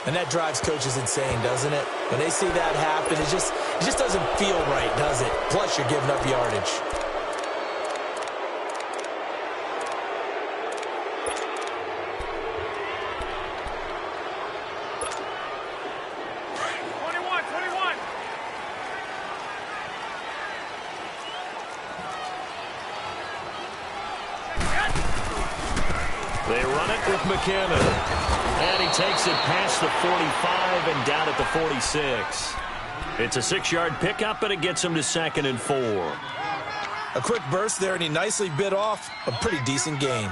And that drives coaches insane, doesn't it? When they see that happen, it just doesn't feel right, does it? Plus, you're giving up yardage. They run it with McKenna. And he takes it past the 45 and down at the 46. It's a 6-yard pickup, and it gets him to 2nd and 4. A quick burst there, and he nicely bit off a pretty decent gain.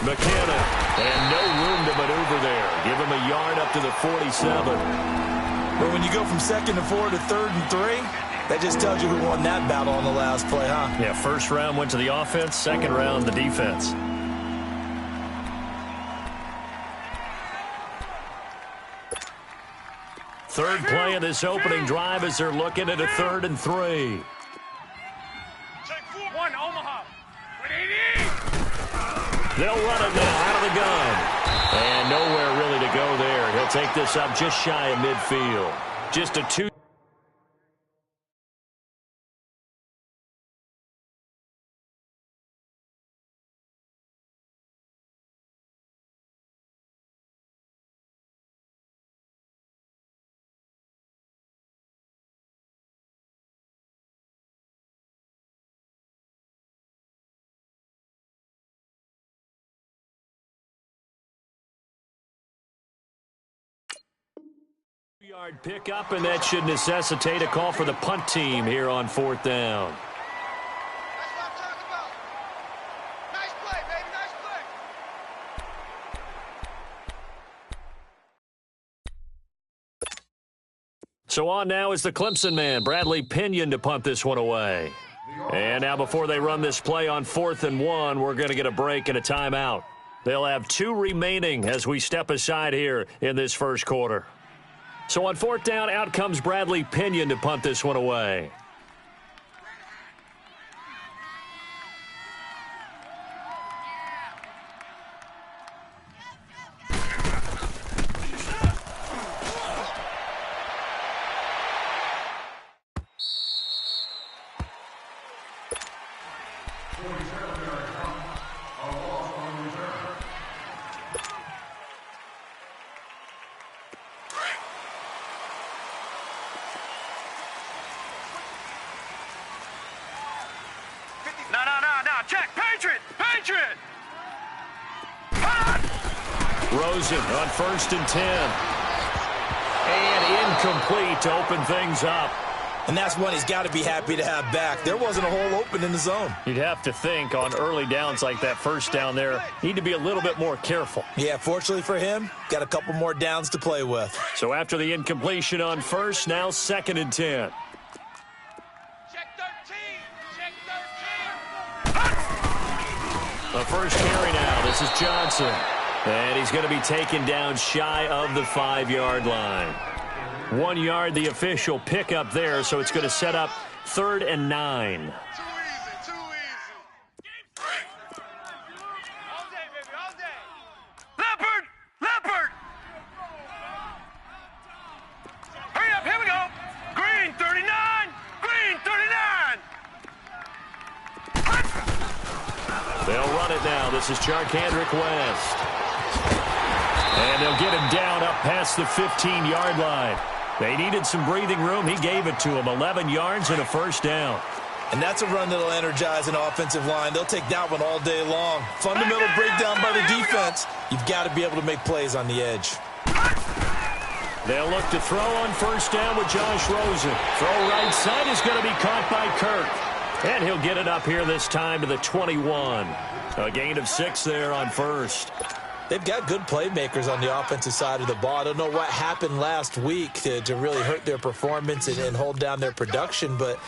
McKenna, and no room to maneuver there. Give him a yard up to the 47. But when you go from 2nd and 4 to 3rd and 3, that just tells you who won that battle on the last play, huh? Yeah, first round went to the offense, second round the defense. Third play of this opening drive as they're looking at a 3rd and 3. They'll run it now out of the gun. And nowhere really to go there. He'll take this up just shy of midfield. Just a 2. Yard pickup, and that should necessitate a call for the punt team here on 4th down. That's what I'm talking about. Nice play, baby, nice play. So on now is the Clemson man, Bradley Pinion, to punt this one away. And now before they run this play on 4th and 1, we're going to get a break and a timeout. They'll have 2 remaining as we step aside here in this first quarter. So on 4th down, out comes Bradley Pinion to punt this one away. Check, Patriot! Patriot! Rosen on 1st and 10. And incomplete to open things up. And that's one he's got to be happy to have back. There wasn't a hole open in the zone. You'd have to think on early downs like that first down there, need to be a little bit more careful. Yeah, fortunately for him, got a couple more downs to play with. So after the incompletion on 1st, now 2nd and 10. The first carry now. This is Johnson. And he's going to be taken down shy of the 5-yard line. 1 yard, the official pickup there, so it's going to set up 3rd and 9. Too easy, too easy. All day, baby, all day. Leopard! Leopard! Hurry up, here we go. Green 39! Green 39! They'll run it now. This is Charkandrick West. And they'll get him down up past the 15-yard line. They needed some breathing room. He gave it to him. 11 yards and a first down. And that's a run that'll energize an offensive line. They'll take that one all day long. Fundamental breakdown by the defense. You've got to be able to make plays on the edge. They'll look to throw on 1st down with Josh Rosen. Throw right side is going to be caught by Kirk. And he'll get it up here this time to the 21. A gain of 6 there on 1st. They've got good playmakers on the offensive side of the ball. I don't know what happened last week to really hurt their performance and hold down their production, but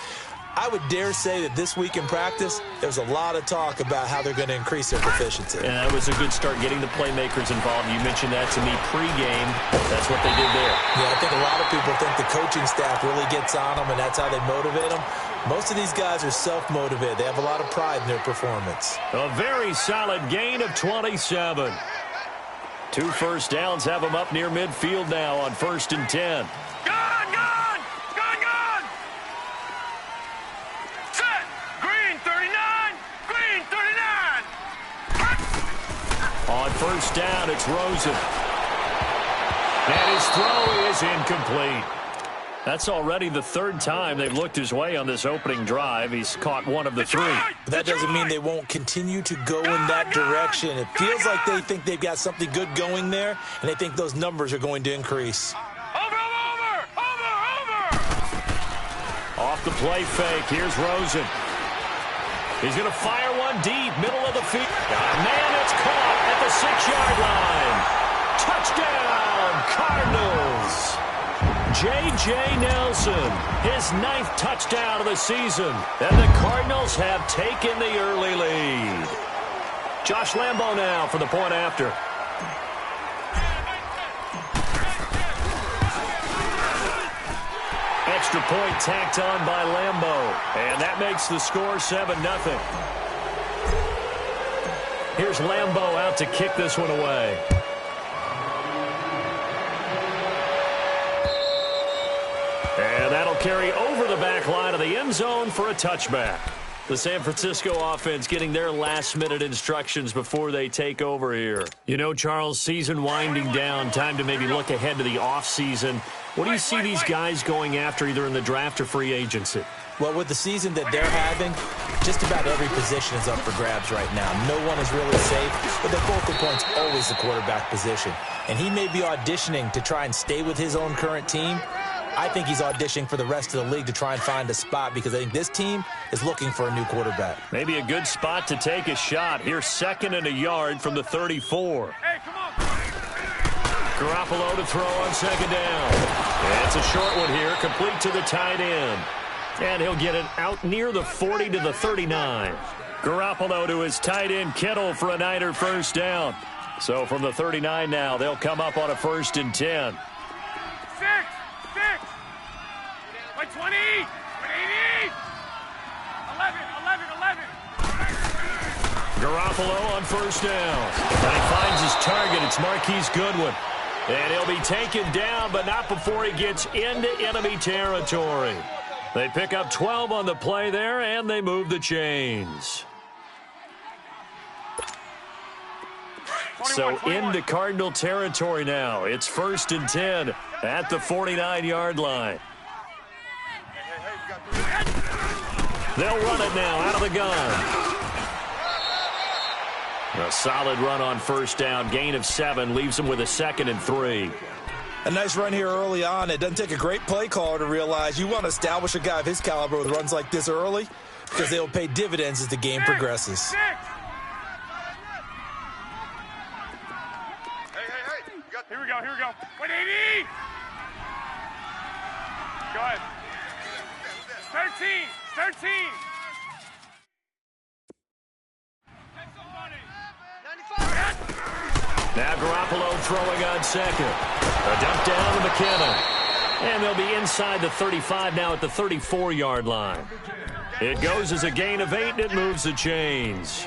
I would dare say that this week in practice, there's a lot of talk about how they're going to increase their proficiency. And that was a good start, getting the playmakers involved. You mentioned that to me pregame. That's what they did there. Yeah, I think a lot of people think the coaching staff really gets on them, and that's how they motivate them. Most of these guys are self-motivated. They have a lot of pride in their performance. A very solid gain of 27. 2 first downs have them up near midfield now on 1st and 10. Gone, gone! Gone, gone! Set! Green 39! Green 39! On 1st down, it's Rosen. And his throw is incomplete. That's already the 3rd time they've looked his way on this opening drive. He's caught 1 of the 3. But that doesn't mean they won't continue to go in that direction. It feels like they think they've got something good going there, and they think those numbers are going to increase. Over, over, over, over! Off the play fake, here's Rosen. He's going to fire one deep, middle of the field. Man, it's caught at the 6-yard line. Touchdown, Cardinals. J.J. Nelson, his 9th touchdown of the season. And the Cardinals have taken the early lead. Josh Lambo now for the point after. Extra point tacked on by Lambo. And that makes the score 7-0. Here's Lambo out to kick this one away. And that'll carry over the back line of the end zone for a touchback. The San Francisco offense getting their last-minute instructions before they take over here. You know, Charles, season winding down, time to maybe look ahead to the offseason. What do you see these guys going after either in the draft or free agency? Well, with the season that they're having, just about every position is up for grabs right now. No one is really safe, but the focal point's always the quarterback position. And he may be auditioning to try and stay with his own current team. I think he's auditioning for the rest of the league to try and find a spot because I think this team is looking for a new quarterback. Maybe a good spot to take a shot. Here's 2nd and a yard from the 34. Hey, come on! Garoppolo to throw on 2nd down. It's a short one here, complete to the tight end. And he'll get it out near the 40 to the 39. Garoppolo to his tight end, Kittle, for a Niner 1st down. So from the 39 now, they'll come up on a 1st and 10. 6! 20! 11! 11! Garoppolo on 1st down. And he finds his target. It's Marquise Goodwin. And he'll be taken down, but not before he gets into enemy territory. They pick up 12 on the play there, and they move the chains. So into Cardinal territory now. It's 1st and 10 at the 49-yard line. They'll run it now out of the gun. A solid run on 1st down. Gain of 7 leaves them with a 2nd and 3. A nice run here early on. It doesn't take a great play caller to realize you want to establish a guy of his caliber with runs like this early because they will pay dividends as the game progresses. Hey. Here we go. 180! Go ahead. 13! Now Garoppolo throwing on 2nd. A dump down to McKinnon. And they'll be inside the 35 now at the 34-yard line. It goes as a gain of 8, and it moves the chains.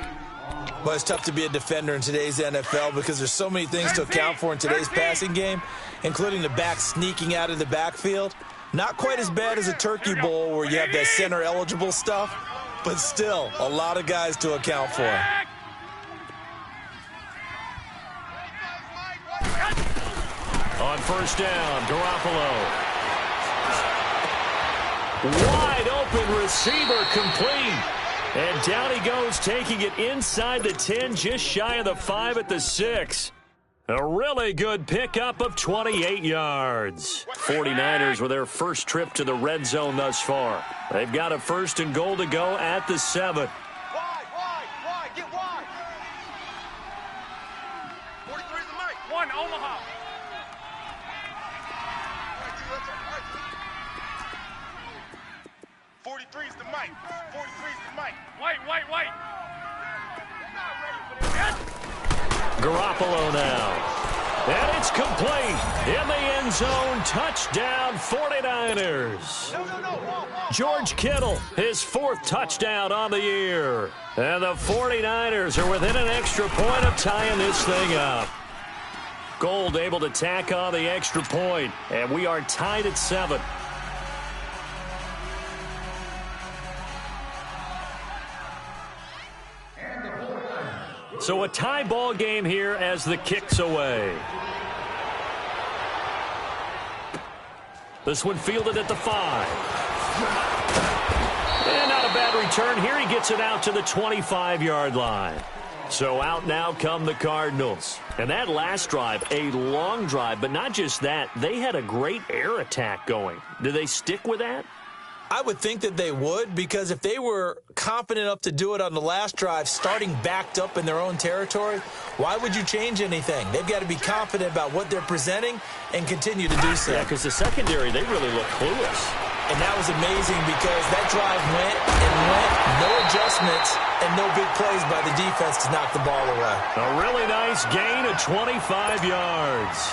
Well, it's tough to be a defender in today's NFL because there's so many things to account for in today's passing game, including the back sneaking out of the backfield. Not quite as bad as a turkey bowl where you have that center-eligible stuff, but still a lot of guys to account for. On 1st down, Garoppolo. Wide open receiver complete. And down he goes, taking it inside the 10, just shy of the 5 at the 6. A really good pickup of 28 yards. 49ers with their first trip to the red zone thus far. They've got a 1st and goal to go at the 7. Wide, get wide. 43 is the mic. 1, Omaha. 43's the mic. 43's the mic. Wait. Garoppolo now. And it's complete. In the end zone, touchdown 49ers. George Kittle, his 4th touchdown on the year. And the 49ers are within an extra point of tying this thing up. Gold able to tack on the extra point, and we are tied at 7. So a tie ball game here as the kick's away. This one fielded at the 5. And not a bad return here. He gets it out to the 25-yard line. So out now come the Cardinals. And that last drive, a long drive, but not just that. They had a great air attack going. Do they stick with that? I would think that they would, because if they were confident enough to do it on the last drive, starting backed up in their own territory, why would you change anything? They've got to be confident about what they're presenting and continue to do so. Yeah, because the secondary, they really look clueless. And that was amazing because that drive went, no adjustments, and no big plays by the defense to knock the ball away. A really nice gain of 25 yards.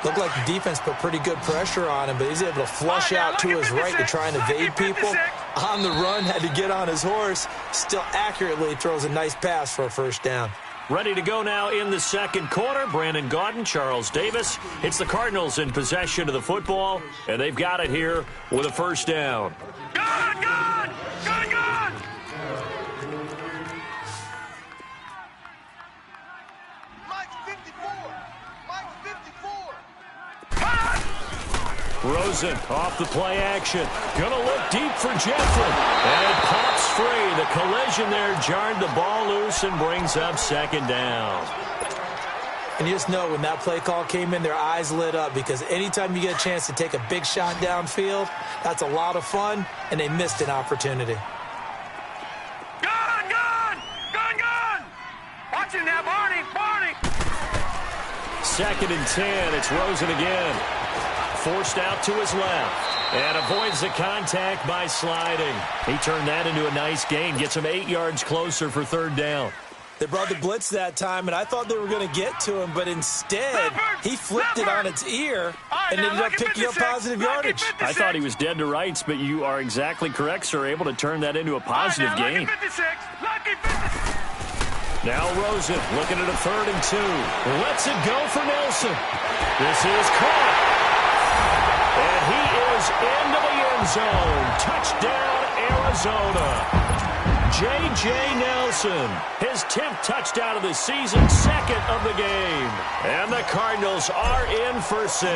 Looked like the defense put pretty good pressure on him, but he's able to flush out to his right to try and evade people. On the run, had to get on his horse. Still accurately throws a nice pass for a first down. Ready to go now in the second quarter. Brandon Gaudin, Charles Davis. It's the Cardinals in possession of the football, and they've got it here with a first down. Gone! Mike's 54. Rosen off the play action. Gonna look deep for Jeffrey. And it pops free. The collision there jarred the ball loose and brings up second down. And you just know when that play call came in, their eyes lit up, because anytime you get a chance to take a big shot downfield, that's a lot of fun, and they missed an opportunity. Gone! Watch it now, Barney! 2nd and 10. It's Rosen again. Forced out to his left. And avoids the contact by sliding. He turned that into a nice gain. Gets him 8 yards closer for 3rd down. They brought the blitz that time, and I thought they were going to get to him, but instead, he flipped it on its ear and ended up picking up positive yardage. I thought he was dead to rights, but you are exactly correct, sir. Able to turn that into a positive gain. Now Rosen looking at a 3rd and 2. Lets it go for Nelson. This is caught. And he is into the end zone. Touchdown, Arizona. J.J. Nelson, his 10th touchdown of the season, 2nd of the game. And the Cardinals are in for 6.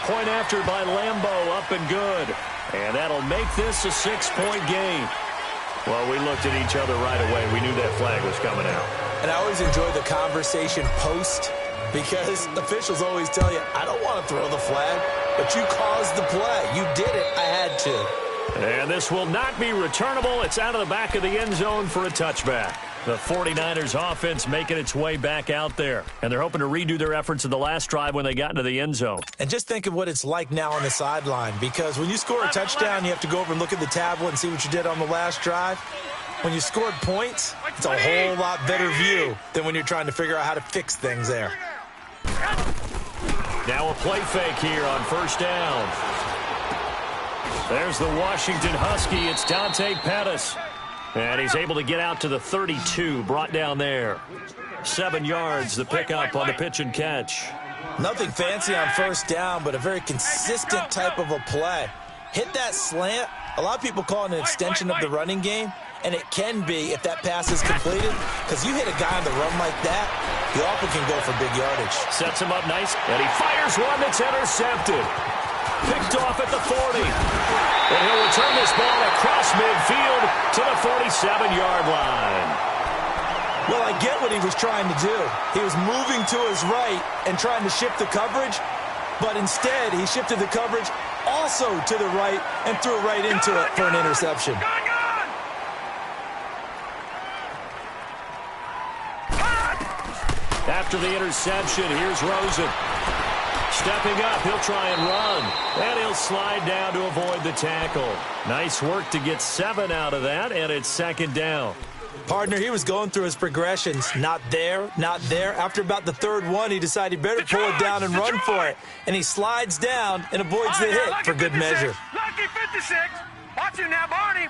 Point after by Lambeau, up and good. And that'll make this a 6-point game. Well, we looked at each other right away. We knew that flag was coming out. And I always enjoy the conversation post, because officials always tell you, I don't want to throw the flag, but you caused the play. You did it. I had to. And this will not be returnable. It's out of the back of the end zone for a touchback. The 49ers offense making its way back out there. And they're hoping to redo their efforts in the last drive when they got into the end zone. And just think of what it's like now on the sideline, because when you score a touchdown, you have to go over and look at the tablet and see what you did on the last drive. When you scored points, it's a whole lot better view than when you're trying to figure out how to fix things there. Now a play fake here on 1st down. There's the Washington Husky. It's Dante Pettis. And he's able to get out to the 32, brought down there. 7 yards, the pickup on the pitch and catch. Nothing fancy on 1st down, but a very consistent type of a play. Hit that slant. A lot of people call it an extension of the running game, and it can be if that pass is completed, because you hit a guy on the run like that, he often can go for big yardage. Sets him up nice, and he fires one that's intercepted. Picked off at the 40. And he'll return this ball across midfield to the 47-yard line. Well, I get what he was trying to do. He was moving to his right and trying to shift the coverage, but instead he shifted the coverage also to the right and threw it right into it for an interception. After the interception, here's Rosen. Stepping up, he'll try and run. And he'll slide down to avoid the tackle. Nice work to get 7 out of that, and it's second down. Partner, he was going through his progressions. Not there, not there. After about the third one, he decided he better pull it down and run for it. And he slides down and avoids the hit for good measure. Lucky 56. Watch him now, Barney.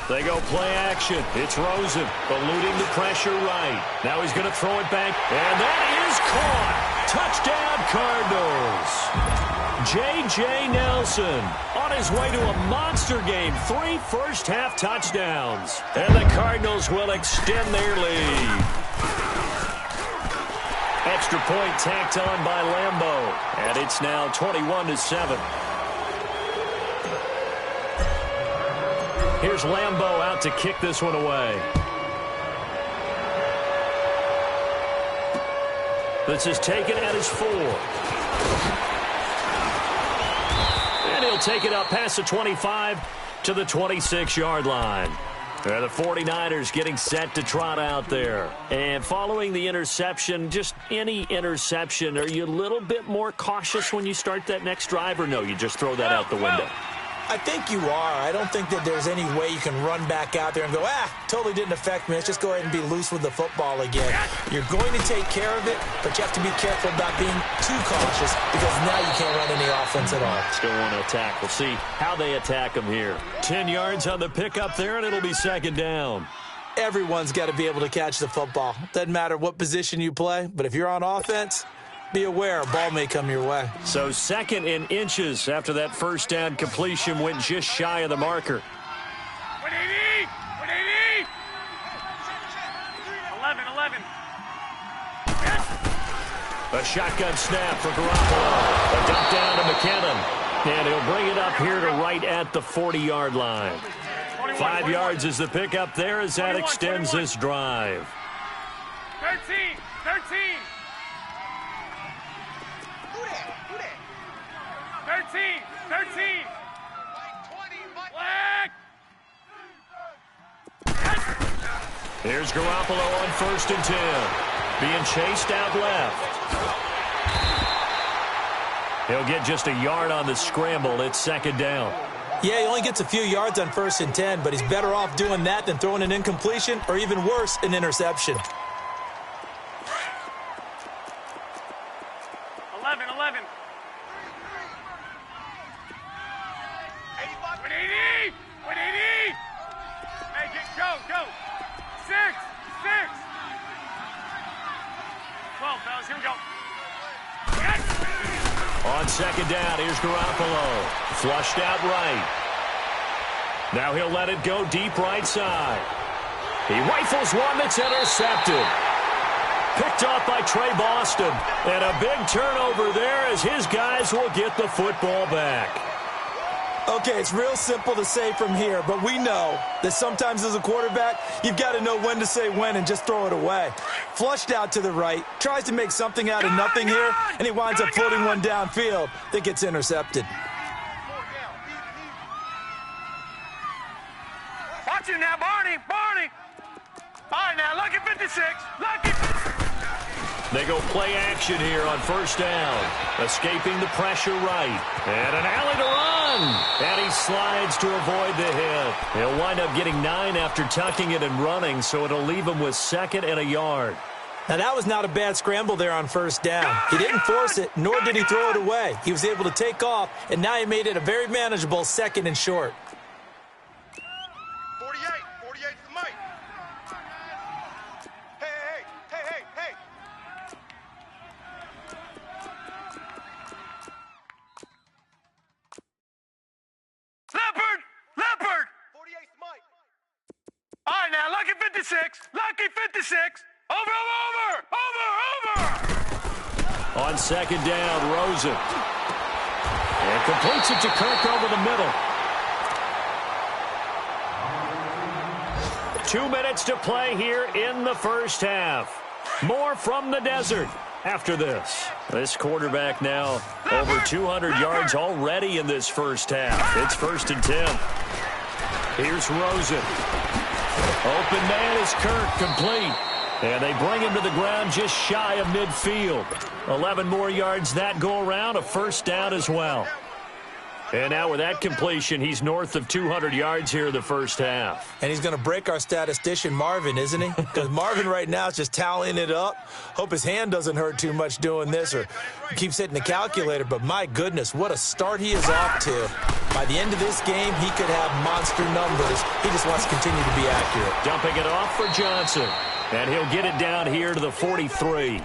They go play action. It's Rosen eluding the pressure right. Now he's going to throw it back, and that is caught. Touchdown, Cardinals. J.J. Nelson on his way to a monster game. 3 first-half touchdowns. And the Cardinals will extend their lead. Extra point tacked on by Lambeau. And it's now 21-7. Here's Lambeau out to kick this one away. This is taken at his 4. And he'll take it up past the 25 to the 26-yard line. And the 49ers getting set to trot out there. And following the interception, just any interception, are you a little bit more cautious when you start that next drive, or no, you just throw that out the window? I think you are. I don't think that there's any way you can run back out there and go, totally didn't affect me. Let's just go ahead and be loose with the football again. You're going to take care of it, but you have to be careful about being too cautious because now you can't run any offense at all. Still want to attack. We'll see how they attack them here. 10 yards on the pickup there, and it'll be second down. Everyone's got to be able to catch the football. Doesn't matter what position you play, but if you're on offense, be aware a ball may come your way. So second in inches after that first down completion went just shy of the marker. 180! 11. A shotgun snap for Garoppolo. A dump down to McKinnon. And he'll bring it up here to right at the 40-yard line. 5 yards is the pickup there as that extends this drive. 13. 13. Black. Here's Garoppolo on 1st and 10. Being chased out left. He'll get just a yard on the scramble. It's second down. Yeah, he only gets a few yards on 1st and 10, but he's better off doing that than throwing an incompletion or even worse, an interception. 11. 180! Make it go! 6! 12, fellas, here we go. On second down, here's Garoppolo. Flushed out right. Now he'll let it go deep right side. He rifles one that's intercepted. Picked off by Trey Boston. And a big turnover there as his guys will get the football back. Okay, it's real simple to say from here, but we know that sometimes as a quarterback, you've got to know when to say when and just throw it away. Flushed out to the right, tries to make something out of nothing here, and he winds up floating one downfield that gets intercepted. Watch him now, Barney. All right, now, lucky 56. They go play action here on 1st down. Escaping the pressure right. And an alley to run. And he slides to avoid the hit. He'll wind up getting 9 after tucking it and running, so it'll leave him with 2nd and a yard. Now, that was not a bad scramble there on 1st down. He didn't force it, nor did he throw it away. He was able to take off, and now he made it a very manageable 2nd and short. 48 to Mike. Hey. Leopard. 48 to Mike. All right, now, lucky 56. Over. On second down, Rosen. And completes it to Kirk over the middle. 2 minutes to play here in the first half. More from the desert after this. This quarterback now over 200 yards already in this first half. It's 1st and 10. Here's Rosen. Open man is Kirk, complete. And they bring him to the ground just shy of midfield. 11 more yards that go around, a first down as well. And now with that completion, he's north of 200 yards here in the first half. And he's going to break our statistician, Marvin, isn't he? Because Marvin right now is just tallying it up. Hope his hand doesn't hurt too much doing this or keeps hitting the calculator. But my goodness, what a start he is off to. By the end of this game, he could have monster numbers. He just wants to continue to be accurate. Dumping it off for Johnson. And he'll get it down here to the 43.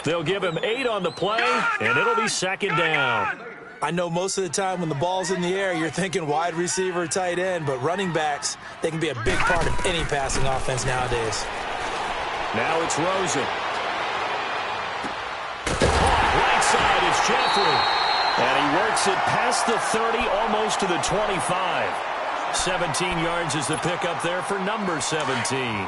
They'll give him 8 on the play, and it'll be second down. I know most of the time when the ball's in the air, you're thinking wide receiver, tight end, but running backs, they can be a big part of any passing offense nowadays. Now it's Rosen. Right side is Jeffrey. And he works it past the 30, almost to the 25. 17 yards is the pickup there for number 17.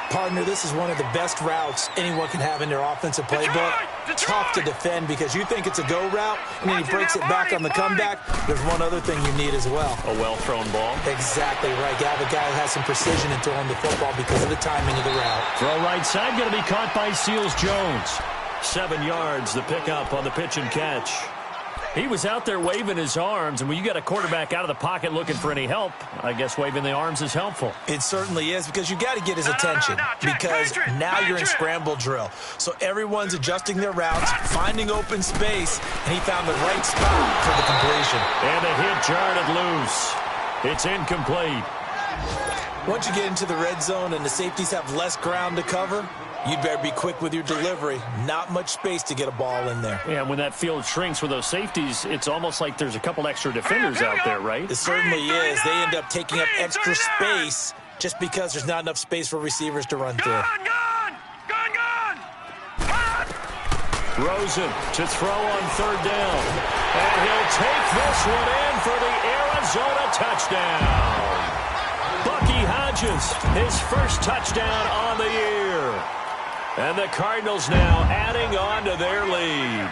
Partner, this is one of the best routes anyone can have in their offensive playbook. Tough to defend because you think it's a go route, and then he breaks it back on the comeback. There's one other thing you need as well. A well-thrown ball. Exactly right. You have a guy who has some precision in throwing the football because of the timing of the route. Throw right side, going to be caught by Seals Jones. 7 yards, the pickup on the pitch and catch. He was out there waving his arms, and when you got a quarterback out of the pocket looking for any help, I guess waving the arms is helpful. It certainly is because you got to get his attention because now you're in scramble drill. So everyone's adjusting their routes, finding open space, and he found the right spot for the completion. And the hit jarred it loose. It's incomplete. Once you get into the red zone and the safeties have less ground to cover, you'd better be quick with your delivery. Not much space to get a ball in there. Yeah, when that field shrinks with those safeties, it's almost like there's a couple extra defenders out there, right? It certainly is. They end up taking up extra space just because there's not enough space for receivers to run through. Gone! Rosen to throw on third down. And he'll take this one in for the Arizona touchdown. Bucky Hodges, his first touchdown on the year. And the Cardinals now adding on to their lead.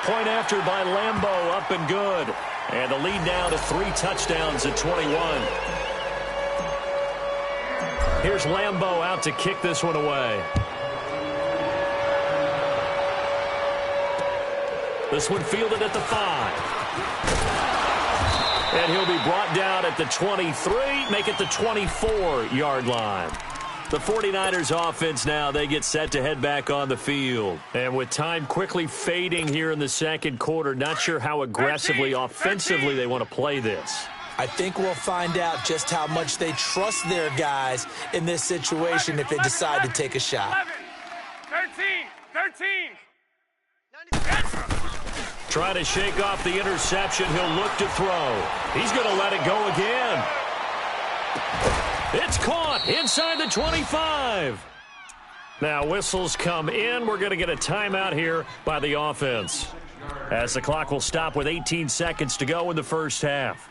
Point after by Lambeau, up and good. And the lead now to 3 touchdowns at 21. Here's Lambeau out to kick this one away. This one fielded at the 5. And he'll be brought down at the 23, make it the 24-yard line. The 49ers offense now, they get set to head back on the field. And with time quickly fading here in the second quarter, not sure how aggressively, offensively they want to play this. I think we'll find out just how much they trust their guys in this situation if they decide to take a shot. 13. Trying to shake off the interception. He'll look to throw. He's going to let it go again. It's caught inside the 25. Now whistles come in. We're going to get a timeout here by the offense, as the clock will stop with 18 seconds to go in the first half.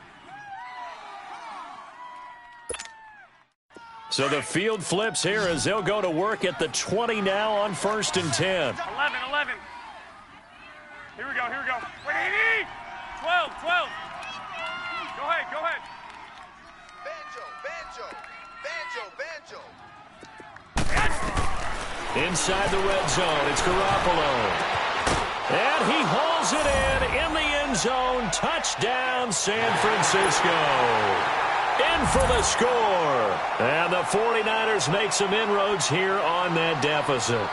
So the field flips here as they'll go to work at the 20 now on 1st and 10. 11. Here we go. Wait, 12. Go ahead. Banjo. Inside the red zone, it's Garoppolo. And he hauls it in the end zone. Touchdown, San Francisco. In for the score. And the 49ers make some inroads here on that deficit.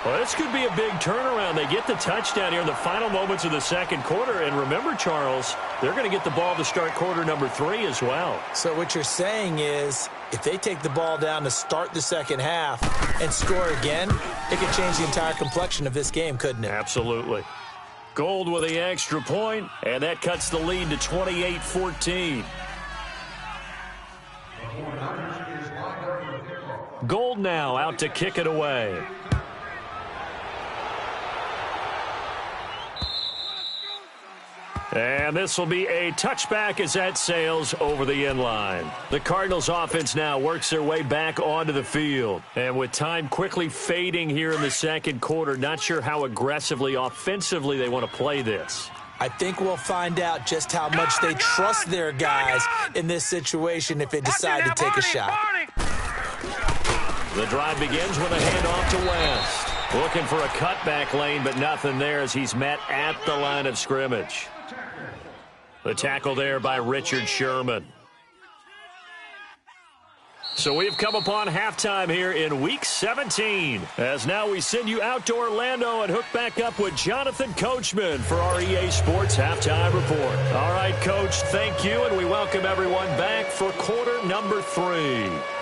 Well, this could be a big turnaround. They get the touchdown here in the final moments of the second quarter. And remember, Charles, they're going to get the ball to start quarter number 3 as well. So what you're saying is if they take the ball down to start the second half and score again, it could change the entire complexion of this game, couldn't it? Absolutely. Gold with the extra point, and that cuts the lead to 28-14. Gold now out to kick it away. And this will be a touchback as that sails over the end line. The Cardinals offense now works their way back onto the field. And with time quickly fading here in the second quarter, not sure how aggressively, offensively they want to play this. I think we'll find out just how much they trust their guys in this situation if they decide to take a shot. The drive begins with a handoff to West. Looking for a cutback lane, but nothing there as he's met at the line of scrimmage. The tackle there by Richard Sherman. So we've come upon halftime here in Week 17. As now we send you out to Orlando and hook back up with Jonathan Coachman for our EA Sports Halftime Report. All right, Coach, thank you, and we welcome everyone back for quarter number 3.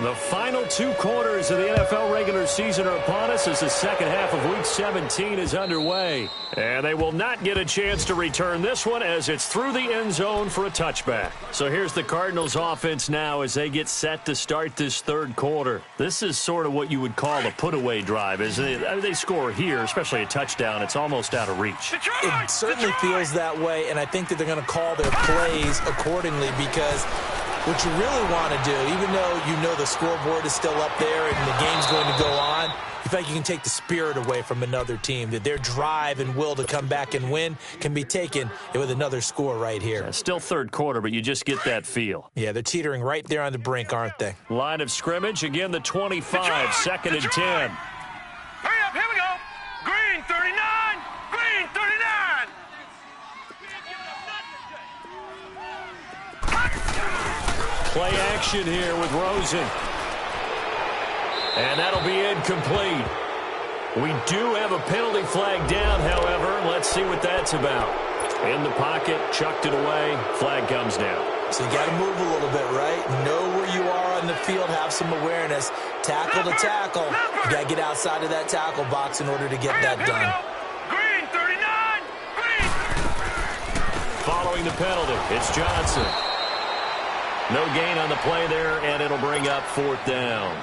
The final 2 quarters of the NFL regular season are upon us as the second half of Week 17 is underway. And they will not get a chance to return this one as it's through the end zone for a touchback. So here's the Cardinals offense now as they get set to start this third quarter. This is sort of what you would call a put-away drive, isn't it? I mean, they score here, especially a touchdown. It's almost out of reach. It certainly feels that way, and I think that they're going to call their plays accordingly because what you really want to do, even though you know the scoreboard is still up there and the game's going to go on, you feel like you can take the spirit away from another team, that their drive and will to come back and win can be taken with another score right here. Yeah, still third quarter, but you just get that feel. Yeah, they're teetering right there on the brink, aren't they? Line of scrimmage, again the 25, second and 10. Hurry up, here we go. Green 39, green 39. Play action here with Rosen. And that'll be incomplete. We do have a penalty flag down, however. Let's see what that's about. In the pocket, chucked it away. Flag comes down. So you got to move a little bit, right? Know where you are on the field, have some awareness. Tackle to tackle. You got to get outside of that tackle box in order to get that done. Green 39, green. Following the penalty, it's Johnson. No gain on the play there, and it'll bring up fourth down.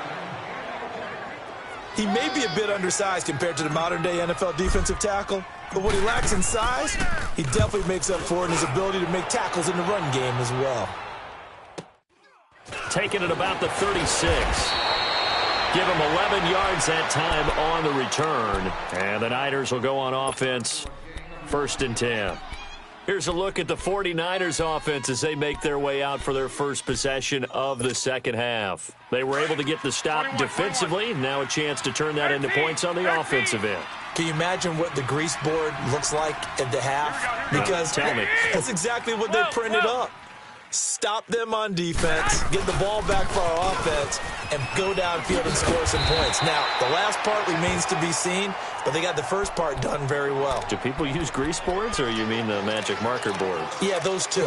He may be a bit undersized compared to the modern-day NFL defensive tackle, but what he lacks in size, he definitely makes up for in his ability to make tackles in the run game as well. Taking it about the 36. Give him 11 yards that time on the return. And the Niners will go on offense, first and 10. Here's a look at the 49ers offense as they make their way out for their first possession of the second half. They were able to get the stop defensively. Now a chance to turn that into points on the offensive end. Can you imagine what the grease board looks like at the half? Because tell me. That's exactly what they printed up. Stop them on defense, get the ball back for our offense, and go downfield and score some points. Now, the last part remains to be seen, but they got the first part done very well. Do people use grease boards, or you mean the magic marker boards? Yeah, those two.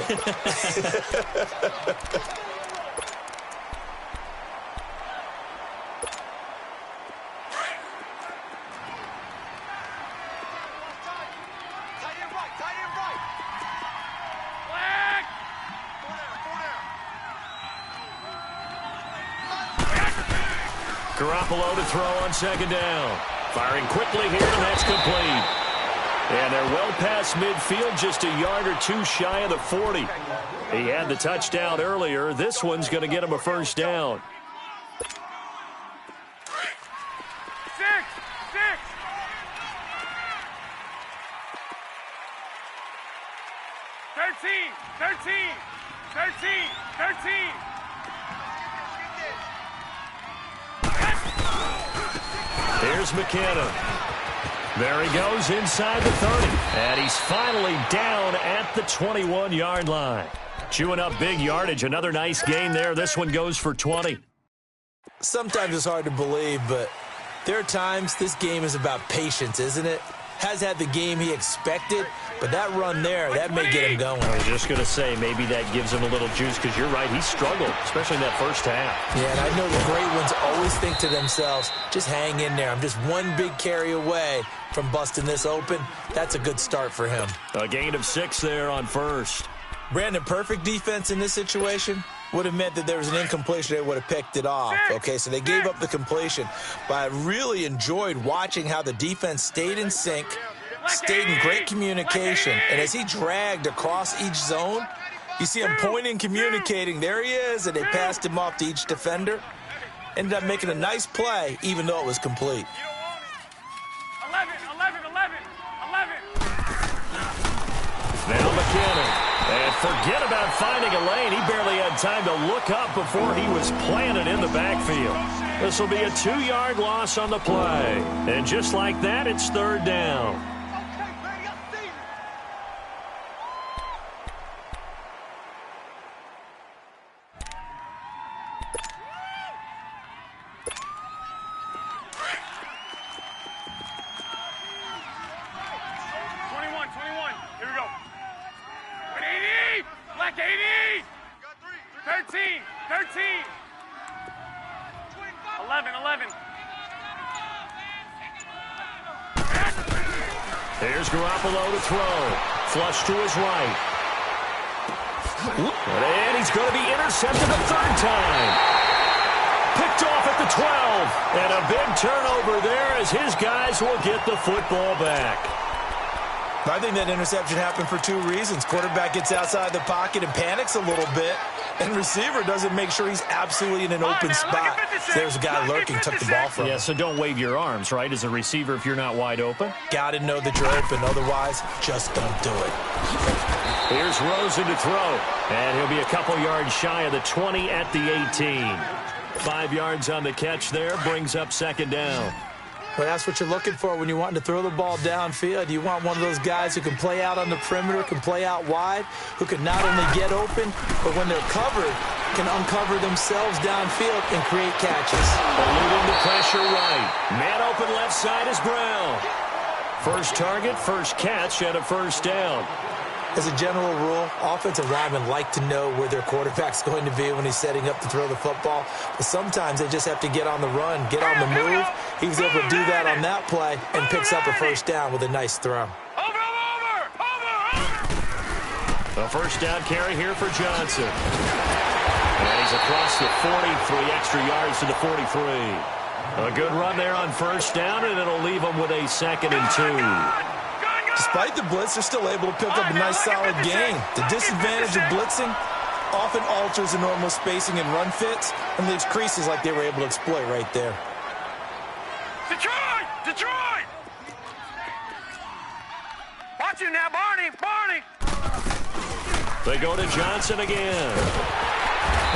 Garoppolo to throw on second down. Firing quickly here, and that's complete. And they're well past midfield, just a yard or two shy of the 40. He had the touchdown earlier. This one's going to get him a first down. 6. 13. Here's McKinnon. There he goes inside the 30. And he's finally down at the 21-yard line. Chewing up big yardage. Another nice gain there. This one goes for 20. Sometimes it's hard to believe, but there are times this game is about patience, isn't it? Has had the game he expected, but that run there, that may get him going. I was just going to say, maybe that gives him a little juice, because you're right, he struggled, especially in that first half. Yeah, and I know the great ones always think to themselves, just hang in there. I'm just one big carry away from busting this open. That's a good start for him. A gain of 6 there on first. Brandon, perfect defense in this situation would have meant that there was an incompletion. They would have picked it off. Okay, so they gave up the completion. But I really enjoyed watching how the defense stayed in sync, stayed in great communication. And as he dragged across each zone, you see him pointing, communicating. There he is, and they passed him off to each defender. Ended up making a nice play, even though it was complete. 11. Now Forget about finding a lane. He barely had time to look up before he was planted in the backfield. This will be a 2-yard loss on the play. And just like that, it's third down. Here's Garoppolo to throw. Flush to his right. And he's going to be intercepted a third time. Picked off at the 12. And a big turnover there as his guys will get the football back. I think that interception happened for 2 reasons. Quarterback gets outside the pocket and panics a little bit. And receiver doesn't make sure he's absolutely in an open spot. There's a guy lurking, took the ball from him. Yeah, so don't wave your arms, right, as a receiver if you're not wide open. Got to know that you're open. Otherwise, just don't do it. Here's Rosen to throw. And he'll be a couple yards shy of the 20 at the 18. 5 yards on the catch there, brings up second down. Well, that's what you're looking for when you're wanting to throw the ball downfield. You want one of those guys who can play out on the perimeter, can play out wide, who can not only get open, but when they're covered, can uncover themselves downfield and create catches. Eluding the pressure right. Man open left side is Brown. First target, first catch, and a first down. As a general rule, offensive linemen like to know where their quarterback's going to be when he's setting up to throw the football. But sometimes they just have to get on the run, get on the move. He was able to do that on that play and picks up a first down with a nice throw. A first down carry here for Johnson. And he's across the 43 extra yards to the 43. A good run there on first down, and it'll leave him with a 2nd and 2. Despite the blitz, they're still able to pick up a nice solid gain. The disadvantage of blitzing often alters the normal spacing and run fits and leaves creases like they were able to exploit right there. Detroit! Detroit! Watch it now, Barney! Barney! They go to Johnson again.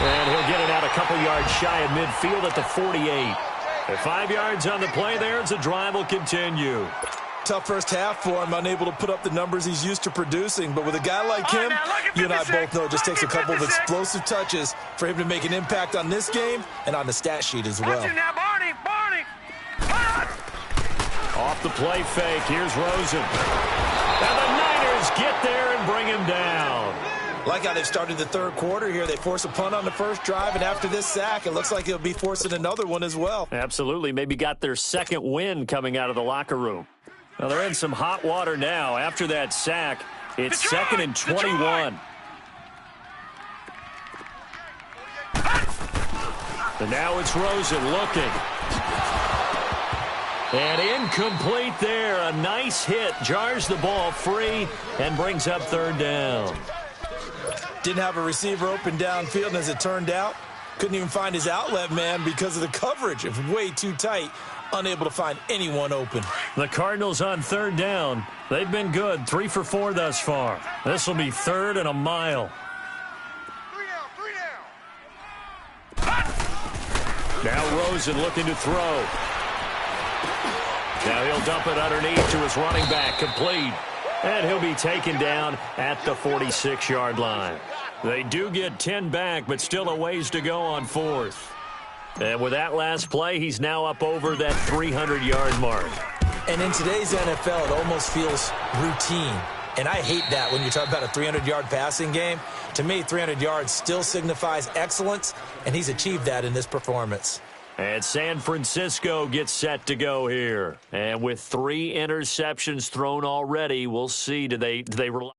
And he'll get it out a couple yards shy of midfield at the 48. At 5 yards on the play there, as the drive will continue. Tough first half for him, unable to put up the numbers he's used to producing. But with a guy like him, you and I both know it just takes a couple of explosive touches for him to make an impact on this game and on the stat sheet as well. Watch it now, Barney! Barney! Off the play fake, here's Rosen. And the Niners get there and bring him down. Like how they've started the third quarter here. They force a punt on the first drive, and after this sack, it looks like they'll be forcing another one as well. Absolutely. Maybe got their second win coming out of the locker room. Well, they're in some hot water now. After that sack, it's Detroit! 2nd and 21. And now it's Rosen looking. And incomplete there. A nice hit. Jars the ball free and brings up third down. Didn't have a receiver open downfield, and as it turned out, couldn't even find his outlet man because of the coverage. It was way too tight. Unable to find anyone open. The Cardinals on third down. They've been good. 3 for 4 thus far. This will be 3rd and a mile. 3 down. Now Rosen looking to throw. Now he'll dump it underneath to his running back. Complete. And he'll be taken down at the 46-yard line. They do get 10 back, but still a ways to go on 4th. And with that last play, he's now up over that 300-yard mark. And in today's NFL, it almost feels routine. And I hate that when you talk about a 300-yard passing game. To me, 300 yards still signifies excellence, and he's achieved that in this performance. And San Francisco gets set to go here. And with 3 interceptions thrown already, we'll see, do they rely?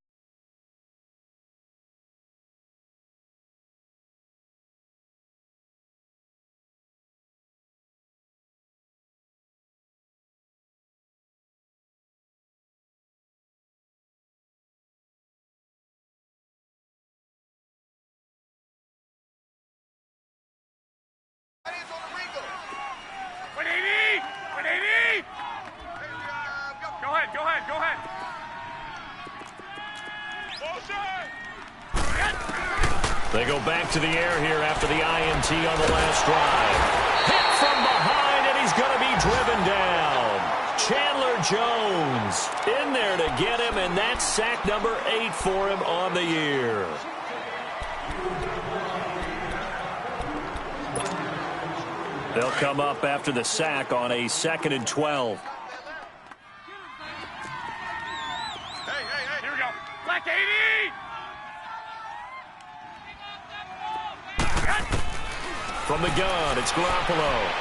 Go ahead. They go back to the air here after the INT on the last drive. Hit from behind, and he's going to be driven down. Chandler Jones in there to get him, and that's sack number 8 for him on the year. They'll come up after the sack on a 2nd and 12. Hey, here we go. Black 80! From the gun, it's Garoppolo.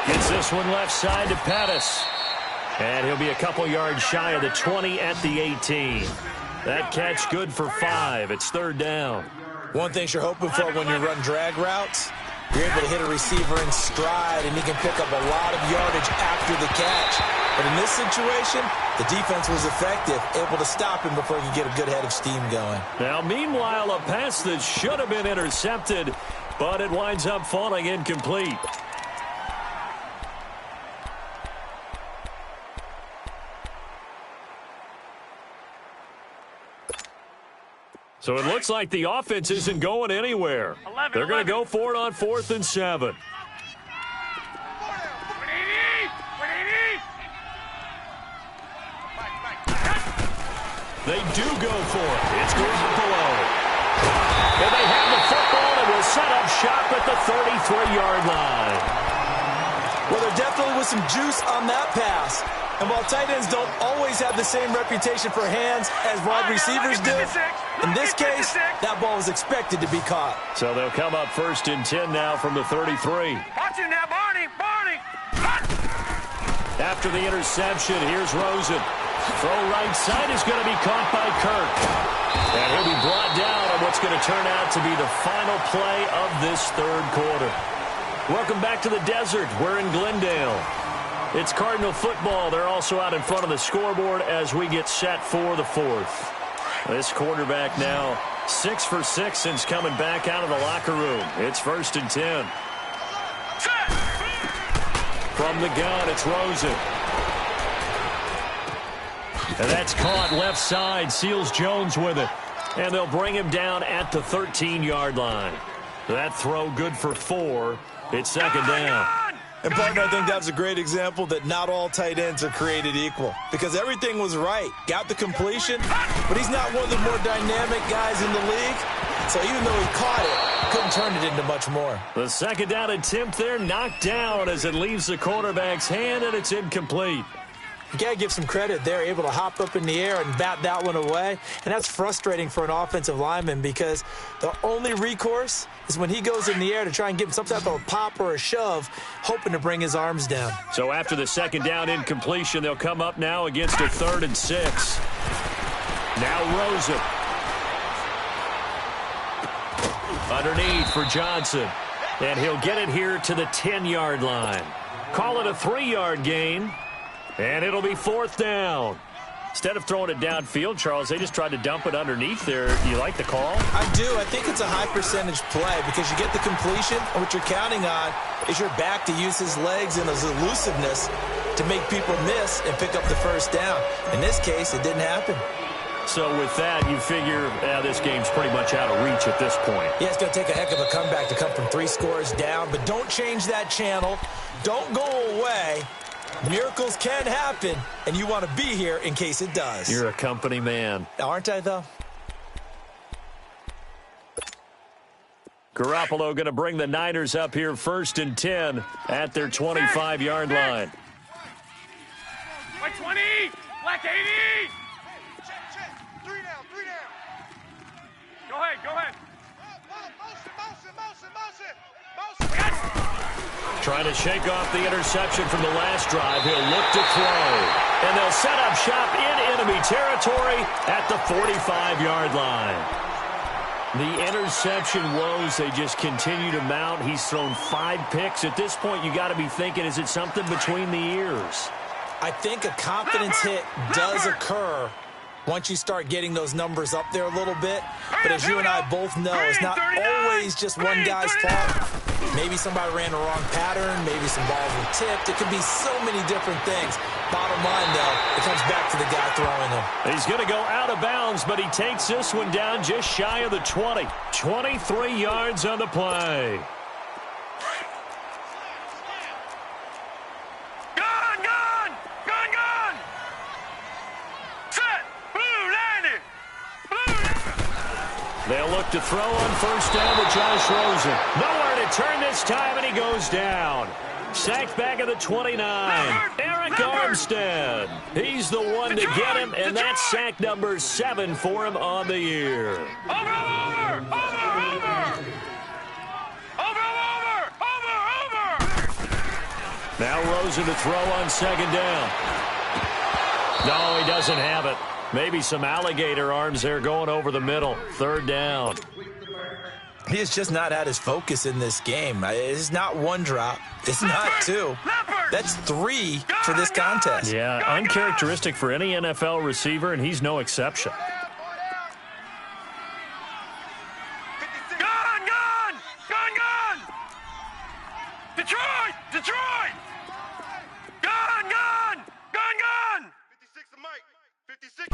Gets this one left side to Pettis. And he'll be a couple yards shy of the 20 at the 18. That catch good for 5. It's 3rd down. One thing you're hoping for when you run drag routes, you're able to hit a receiver in stride, and he can pick up a lot of yardage after the catch. But in this situation, the defense was effective, able to stop him before he could get a good head of steam going. Now, meanwhile, a pass that should have been intercepted, but it winds up falling incomplete. So it looks like the offense isn't going anywhere. They're going to go for it on 4th and 7. They do go for it. It's Garoppolo. And they have the football and will set up shop at the 33-yard line. Well, there definitely was some juice on that pass. And while tight ends don't always have the same reputation for hands as wide receivers do, in this case, that ball was expected to be caught. So they'll come up 1st and 10 now from the 33. Watch him now, Barney! After the interception, here's Rosen. Throw right side is going to be caught by Kirk. And he'll be brought down on what's going to turn out to be the final play of this 3rd quarter. Welcome back to the desert. We're in Glendale. It's Cardinal football. They're also out in front of the scoreboard as we get set for the 4th. This quarterback now 6 for 6 since coming back out of the locker room. It's 1st and 10. From the gun, it's Rosen. And that's caught left side. Seals Jones with it. And they'll bring him down at the 13-yard line. That throw good for 4. It's 2nd down. And, partner, I think that was a great example that not all tight ends are created equal. Because everything was right. Got the completion, but he's not one of the more dynamic guys in the league. So even though he caught it, couldn't turn it into much more. The 2nd down attempt there knocked down as it leaves the quarterback's hand, and it's incomplete. You got to give some credit. They're able to hop up in the air and bat that one away. And that's frustrating for an offensive lineman because the only recourse is when he goes in the air to try and get some type of a pop or a shove, hoping to bring his arms down. So after the 2nd down incompletion, they'll come up now against a 3rd and 6. Now Rosen. Underneath for Johnson. And he'll get it here to the 10-yard line. Call it a 3-yard gain. And it'll be 4th down. Instead of throwing it downfield, Charles, they just tried to dump it underneath there. You like the call? I do. I think it's a high percentage play because you get the completion, and what you're counting on is your back to use his legs and his elusiveness to make people miss and pick up the 1st down. In this case, it didn't happen. So with that, you figure this game's pretty much out of reach at this point. Yeah, it's going to take a heck of a comeback to come from 3 scores down, but don't change that channel. Don't go away. Miracles can happen, and you want to be here in case it does. You're a company man. Aren't I, though? Garoppolo going to bring the Niners up here 1st and 10 at their 25-yard line. White 20! Black 80! Check. 3 down. Go ahead. Motion. Trying to shake off the interception from the last drive. He'll look to throw. And they'll set up shop in enemy territory at the 45-yard line. The interception woes, they just continue to mount. He's thrown 5 picks. At this point, you got to be thinking, is it something between the ears? I think a confidence hit does occur once you start getting those numbers up there a little bit. But as you and I both know, it's not always just one guy's fault. Maybe somebody ran the wrong pattern. Maybe some balls were tipped. It could be so many different things. Bottom line, though, it comes back to the guy throwing them. He's going to go out of bounds, but he takes this one down just shy of the 20. 23 yards on the play. They'll look to throw on first down to Josh Rosen. Nowhere to turn this time, and he goes down. Sacked back at the 29. Eric Armstead. He's the one to get him, and that's sack number 7 for him on the year. Over! Now Rosen to throw on second down. No, he doesn't have it. Maybe some alligator arms there going over the middle. Third down. He has just not had his focus in this game. It's not one drop. It's not two. That's 3 for this contest. Yeah, uncharacteristic for any NFL receiver, and he's no exception. Gun! Detroit! Gun! 56 to Mike. 56.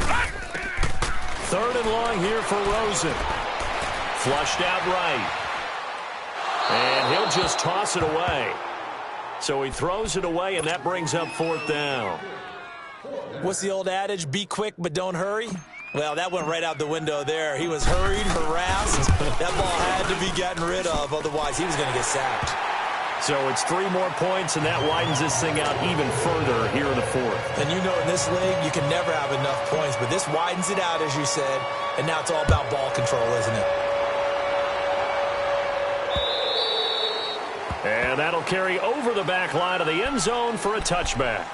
Third and long here for Rosen. Flushed out right. And he'll just toss it away. So he throws it away, and that brings up fourth down. What's the old adage? Be quick, but don't hurry? Well, that went right out the window there. He was hurried, harassed. That ball had to be gotten rid of, otherwise he was going to get sacked. So it's 3 more points, and that widens this thing out even further here in the fourth. And you know, in this league, you can never have enough points, but this widens it out, as you said, and now it's all about ball control, isn't it? And that'll carry over the back line of the end zone for a touchback.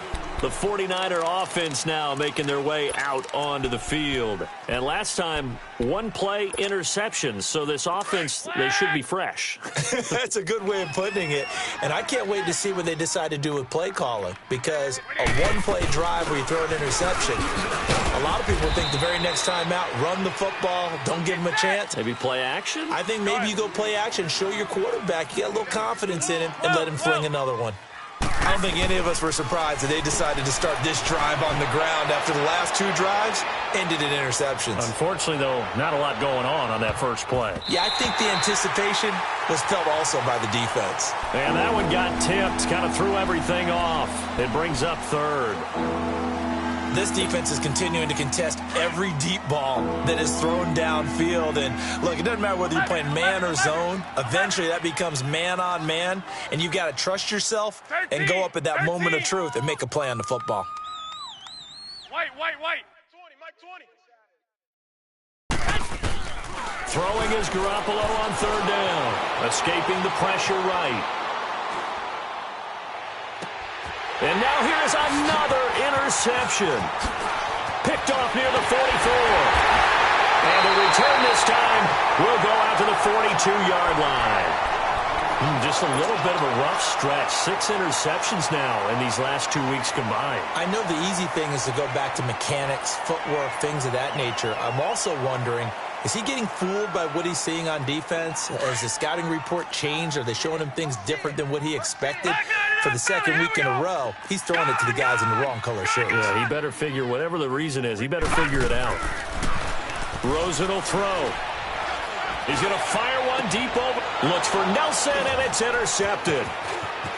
The 49er offense now making their way out onto the field. And last time, 1 play interceptions. So this offense, they should be fresh. That's a good way of putting it. And I can't wait to see what they decide to do with play calling. Because a 1-play drive where you throw an interception, a lot of people think the very next time out, run the football, don't give him a chance. Maybe play action? I think maybe you go play action, show your quarterback, you got a little confidence in him, and let him fling another one. I don't think any of us were surprised that they decided to start this drive on the ground after the last 2 drives ended in interceptions. Unfortunately, though, not a lot going on that first play. Yeah, I think the anticipation was felt also by the defense. And that one got tipped, kind of threw everything off. It brings up third. This defense is continuing to contest every deep ball that is thrown downfield. And, look, it doesn't matter whether you're playing man or zone. Eventually, that becomes man-on-man, and you've got to trust yourself and go up at that moment of truth and make a play on the football. White. 20, Mike 20. Throwing is Garoppolo on third down. Escaping the pressure right. And now here is another interception. Picked off near the 44. And the return this time will go out to the 42-yard line. Just a little bit of a rough stretch. 6 interceptions now in these last 2 weeks combined. I know the easy thing is to go back to mechanics, footwork, things of that nature. I'm also wondering, is he getting fooled by what he's seeing on defense? Has the scouting report changed? Are they showing him things different than what he expected? For the second week in a row, he's throwing it to the guys in the wrong color shirts. Yeah, he better figure, whatever the reason is, he better figure it out. Rosen will throw. He's going to fire one deep over. Looks for Nelson, and it's intercepted.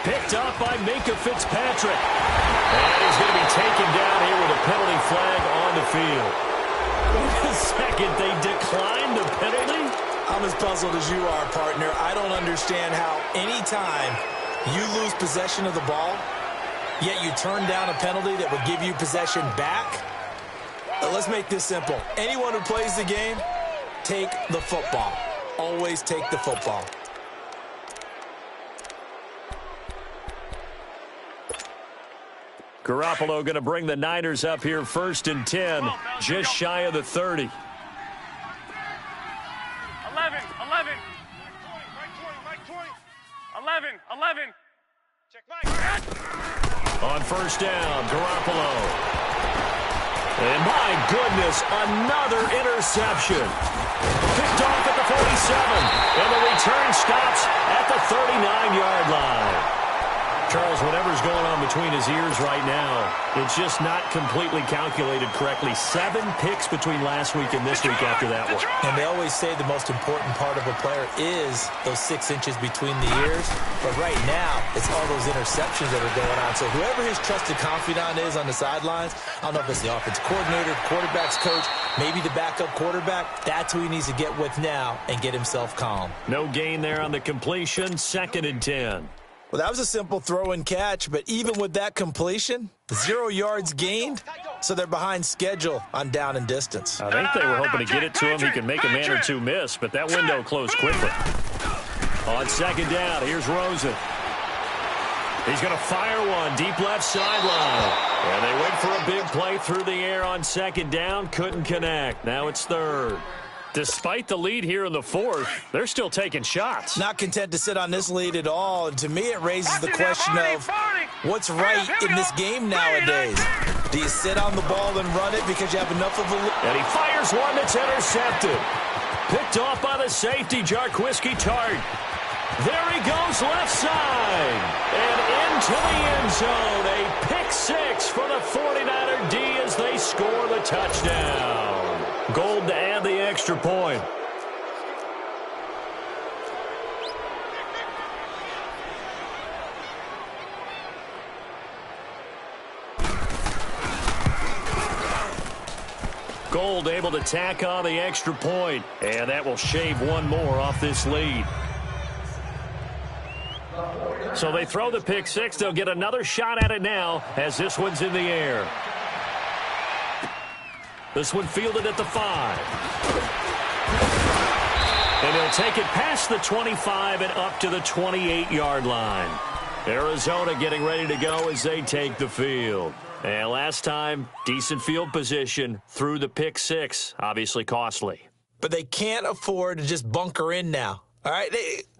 Picked up by Minka Fitzpatrick. And he's going to be taken down here with a penalty flag on the field. Wait a second, they declined the penalty? I'm as puzzled as you are, partner. I don't understand how any time you lose possession of the ball, yet you turn down a penalty that would give you possession back. Let's make this simple. Anyone who plays the game, take the football. Always take the football. Garoppolo going to bring the Niners up here 1st and 10, just shy of the 30. 11. Mike 20. 11. Check Mike. On first down, Garoppolo. And my goodness, another interception. Picked off at the 47. And the return stops at the 39. between his ears right now. It's just not completely calculated correctly. 7 picks between last week and this week after that one. And they always say the most important part of a player is those 6 inches between the ears. But right now, it's all those interceptions that are going on. So whoever his trusted confidant is on the sidelines, I don't know if it's the offensive coordinator, the quarterback's coach, maybe the backup quarterback, that's who he needs to get with now and get himself calm. No gain there on the completion, 2nd and 10. Well, that was a simple throw and catch, but even with that completion, 0 yards gained, so they're behind schedule on down and distance. I think they were hoping to get it to him. He could make a man or two miss, but that window closed quickly. On 2nd down, here's Rosen. He's going to fire one deep left sideline. And they went for a big play through the air on 2nd down. Couldn't connect. Now it's 3rd. Despite the lead here in the 4th, they're still taking shots. Not content to sit on this lead at all. And to me, it raises the question of what's right in this game nowadays. Do you sit on the ball and run it because you have enough of a lead? And he fires one that's intercepted. Picked off by the safety, Jarquiski Tart. There he goes left side. And into the end zone. A pick 6 for the 49er D as they score the touchdown. Gold to add the extra point. Gold able to tack on the extra point. And that will shave one more off this lead. So they throw the pick 6. They'll get another shot at it now as this one's in the air. This one fielded at the 5. And he'll take it past the 25 and up to the 28-yard line. Arizona getting ready to go as they take the field. And last time, decent field position through the pick 6. Obviously costly. But they can't afford to just bunker in now. All right,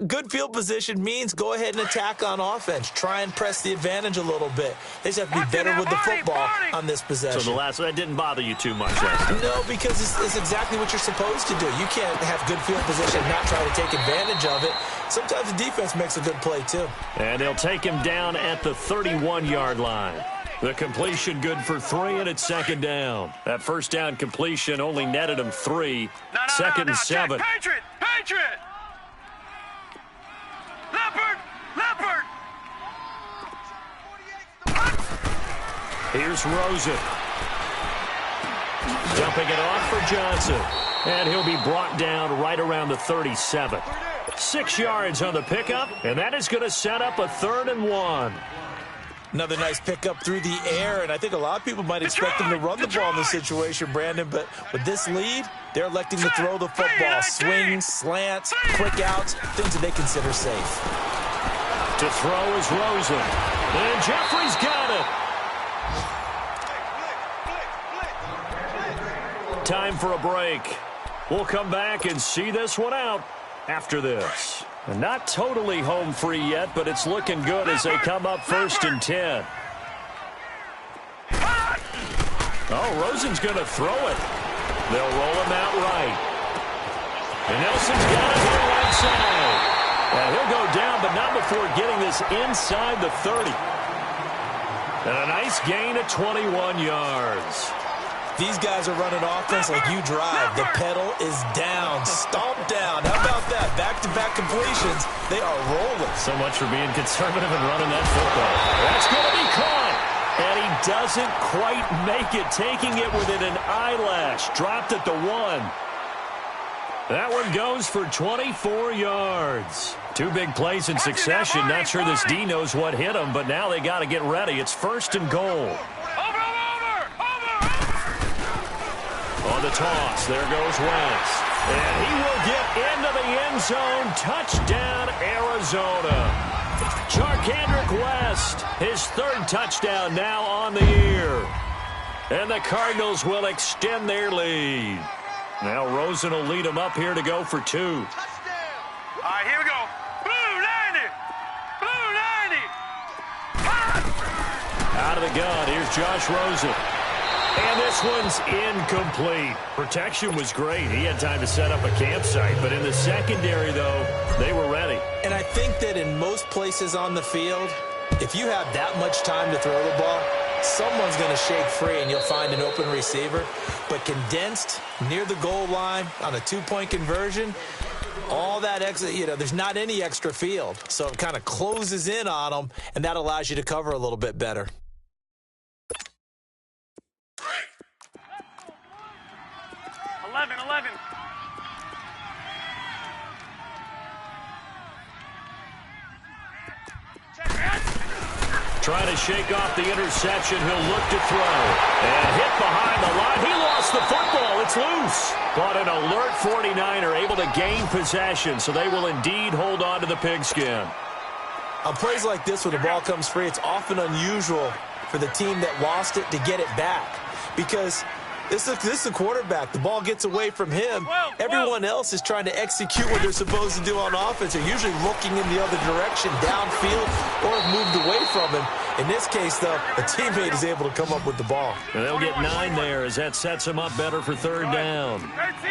good field position means go ahead and attack on offense. Try and press the advantage a little bit. They just have to be better with the football on this possession. So the last one, that didn't bother you too much last time? No, because it's exactly what you're supposed to do. You can't have good field position and not try to take advantage of it. Sometimes the defense makes a good play, too. And they'll take him down at the 31-yard line. The completion good for 3, and it's 2nd down. That first down completion only netted him 3. 2nd and 7. Patriot! Leopard! Here's Rosen. Dumping it off for Johnson. And he'll be brought down right around the 37. 6 yards on the pickup, and that is going to set up a 3rd and 1. Another nice pickup through the air, and I think a lot of people might expect them to run the ball in this situation, Brandon, but with this lead, they're electing to throw the football. Swings, slants, quick outs, things that they consider safe. To throw is Rosen. And Jeffrey's got it. Time for a break. We'll come back and see this one out after this. Not totally home free yet, but it's looking good as they come up 1st and 10. Oh, Rosen's going to throw it. They'll roll him out right. And Nelson's got it here right side. And he'll go down, but not before getting this inside the 30. And a nice gain of 21 yards. These guys are running offense like you drive. The pedal is down, stomp down. How about that? Back-to-back completions. They are rolling. So much for being conservative and running that football. That's going to be caught. And he doesn't quite make it, taking it within an eyelash. Dropped at the 1. That one goes for 24 yards. 2 big plays in succession. Not sure this D knows what hit him, but now they got to get ready. It's 1st and goal. On the toss, there goes Wentz. And he will get into the end zone. Touchdown, Arizona. Charkandrick West, his 3rd touchdown now on the year. And the Cardinals will extend their lead. Now Rosen will lead them up here to go for 2. All right, here we go. Blue 90! Blue 90! Out of the gun, here's Josh Rosen. And this one's incomplete. Protection was great. He had time to set up a campsite, but in the secondary, though, they were ready. And I think that in most places on the field, If you have that much time to throw the ball, someone's going to shake free and you'll find an open receiver. But condensed near the goal line on a two-point conversion, all that extra, there's not any extra field. So it kind of closes in on them, and that allows you to cover a little bit better. Trying to shake off the interception. He'll look to throw. And hit behind the line. He lost the football. It's loose. But an alert 49er able to gain possession, so they will indeed hold on to the pigskin. On plays like this where the ball comes free, it's often unusual for the team that lost it to get it back. Because this is the quarterback. The ball gets away from him. Everyone else is trying to execute what they're supposed to do on offense. They're usually looking in the other direction, downfield, or have moved away from him. In this case, though, a teammate is able to come up with the ball. And they'll get 9 there as that sets them up better for third down.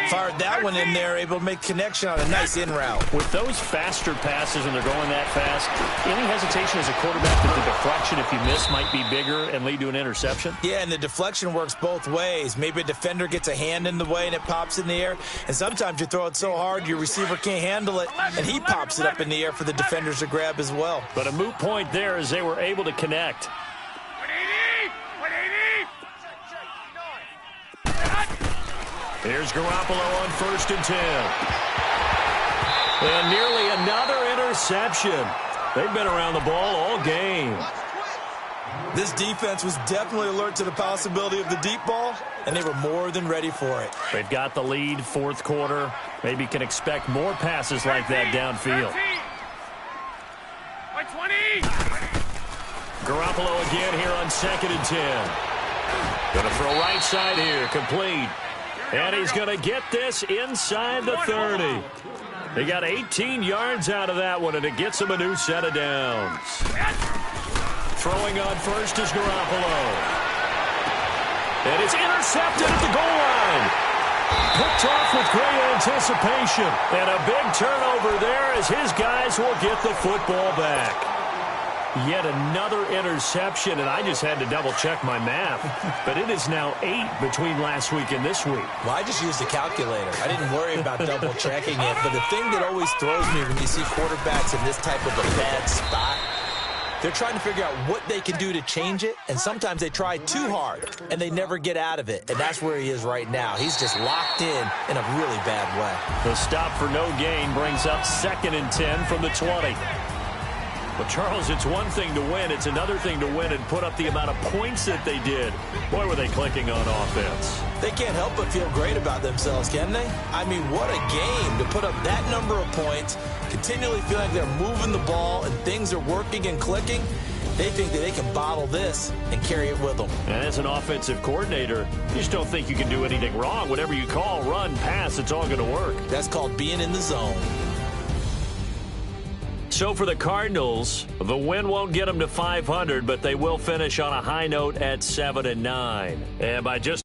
Fired that one in there, able to make connection on a nice in route. With those faster passes and they're going that fast, any hesitation as a quarterback that the deflection, if you miss, might be bigger and lead to an interception? Yeah, and the deflection works both ways. Maybe a defender gets a hand in the way and it pops in the air. And sometimes you throw it so hard your receiver can't handle it, and he pops it up in the air for the defenders to grab as well. But a moot point there as they were able to connect. Here's Garoppolo on 1st and 10. And nearly another interception. They've been around the ball all game. This defense was definitely alert to the possibility of the deep ball, and they were more than ready for it. They've got the lead, 4th quarter. Maybe can expect more passes like that downfield. 20. Garoppolo again here on 2nd and 10. Going to throw right side here, complete. And he's going to get this inside the 30. They got 18 yards out of that one, and it gets him a new set of downs. Throwing on 1st is Garoppolo. And it's intercepted at the goal line. Picked off with great anticipation. And a big turnover there as his guys will get the football back. Yet another interception, and I just had to double-check my math. But it is now 8 between last week and this week. Well, I just used a calculator. I didn't worry about double-checking it. But the thing that always throws me when you see quarterbacks in this type of a bad spot, they're trying to figure out what they can do to change it, and sometimes they try too hard, and they never get out of it. And that's where he is right now. He's just locked in a really bad way. The stop for no gain brings up 2nd and 10 from the 20. But, Charles, it's one thing to win. It's another thing to win and put up the amount of points that they did. Boy, were they clicking on offense. They can't help but feel great about themselves, can they? I mean, what a game to put up that number of points, continually feel like they're moving the ball and things are working and clicking. They think that they can bottle this and carry it with them. And as an offensive coordinator, you just don't think you can do anything wrong. Whatever you call, run, pass, it's all going to work. That's called being in the zone. So for the Cardinals, the win won't get them to 500, but they will finish on a high note at 7-9. And by just